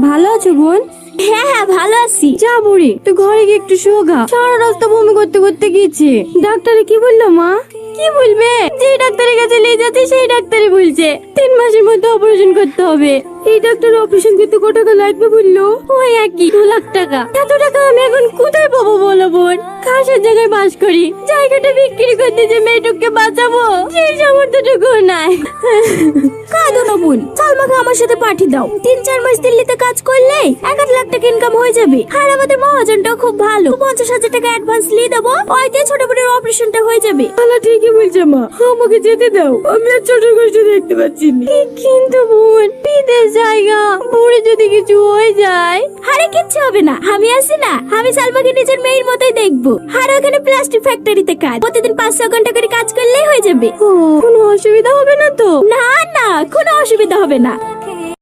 ভালো আছো বোন? হ্যাঁ হ্যাঁ ভালো আছি। যা বুড়ি, তো ঘরে গিয়ে একটু শোগা, সারা রাস্তা বমি করতে করতে গেছে। ডাক্তারে কি বললো মা? কি বলবে? যে ডাক্তারের কাছে নিয়ে যাচ্ছে সেই ডাক্তারই বলছে 3 মাসের মধ্যে অপারেশন করতে হবে। এই ডাক্তার অপারেশন করতে কত টাকা লাগবে বললো? ওই একই 2 লাখ টাকা। এত টাকা আমি এখন কোথায় পাবো বলো বোন? কাশের জায়গায় বাস করি, জায়গাটা বিক্রি করতে যে মেয়েটুককে বাঁচাবো সেই সামর্থ্যটুকু নাই। কাঁদো না বোন, সালমাকে আমার সাথে পাঠিয়ে দাও। 3-4 মাস দিল্লিতে কাজ করলে 1-1 লাখ টাকা ইনকাম হয়ে যাবে। আর আমাদের মহাজনটাও খুব ভালো, 50,000 টাকা অ্যাডভান্স নিয়ে দেবো, ওইতে ছোট বোনের অপারেশনটা হয়ে যাবে। তাহলে ঠিকই বলছে মা, আমাকে যেতে দাও, আমি আর ছোট কষ্ট দেখতে পাচ্ছি না। কিন্তু বোন, বিদেশ জায়গা, বুড়ি যদি কিছু হয়ে যায়। আরে কিচ্ছু হবে না, আমি আছি না। আমি সালমাকে নিজের মেয়ের মতোই দেখবো। আর ওখানে প্লাস্টিক ফ্যাক্টরিতে কাজ, প্রতিদিন 5-6 ঘন্টা করে কাজ করলেই হয়ে যাবে। ও, কোনো অসুবিধা হবে না তো? না না, কোনো অসুবিধা হবে না।